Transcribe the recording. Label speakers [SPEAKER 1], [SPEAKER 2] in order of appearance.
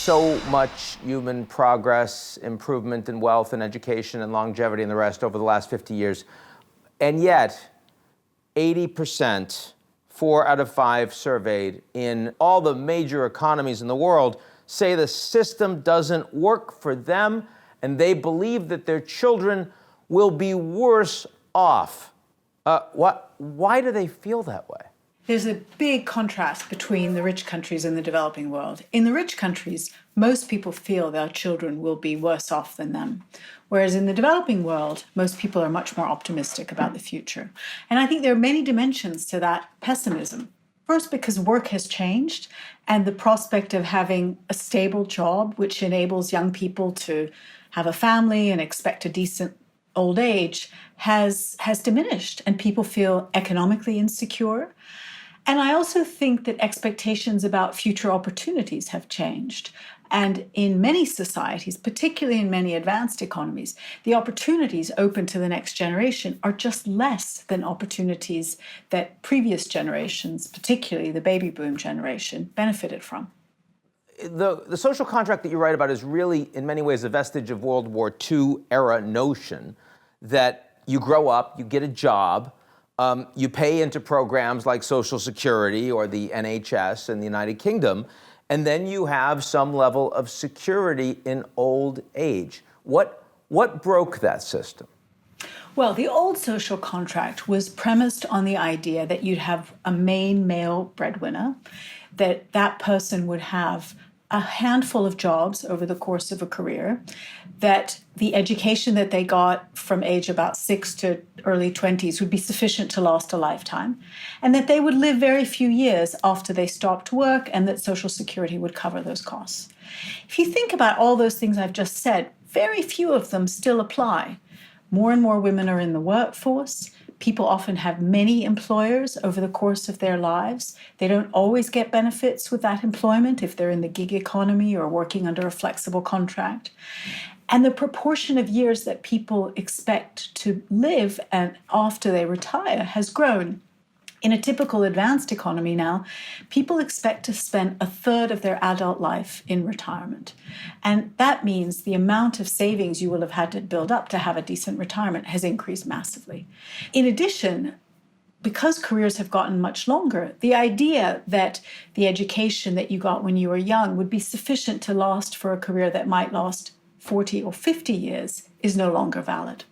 [SPEAKER 1] so much human progress, improvement in wealth and education and longevity and the rest over the last 50 years. And yet, 80%, 4 out of 5 surveyed in all the major economies in the world, say the system doesn't work for them, and they believe that their children will be worse off. Why do they feel that way?
[SPEAKER 2] There's a big contrast between the rich countries and the developing world. In the rich countries, most people feel their children will be worse off than them. Whereas in the developing world, most people are much more optimistic about the future. And I think there are many dimensions to that pessimism. First, because work has changed, and the prospect of having a stable job, which enables young people to have a family and expect a decent old age, has diminished, and people feel economically insecure. And I also think that expectations about future opportunities have changed. And in many societies, particularly in many advanced economies, the opportunities open to the next generation are just less than opportunities that previous generations, particularly the baby boom generation, benefited from.
[SPEAKER 1] The social contract that you write about is really, in many ways, a vestige of World War II era notion that you grow up, you get a job, you pay into programs like Social Security or the NHS in the United Kingdom, and then you have some level of security in old age. What broke that system?
[SPEAKER 2] Well, the old social contract was premised on the idea that you'd have a main male breadwinner, that person would have a handful of jobs over the course of a career, that the education that they got from age about 6 to early 20s would be sufficient to last a lifetime, and that they would live very few years after they stopped work, and that Social Security would cover those costs. If you think about all those things I've just said, very few of them still apply. More and more women are in the workforce. People often have many employers over the course of their lives. They don't always get benefits with that employment if they're in the gig economy or working under a flexible contract. And the proportion of years that people expect to live and after they retire has grown. In a typical advanced economy now, people expect to spend a third of their adult life in retirement. And that means the amount of savings you will have had to build up to have a decent retirement has increased massively. In addition, because careers have gotten much longer, the idea that the education that you got when you were young would be sufficient to last for a career that might last 40 or 50 years is no longer valid.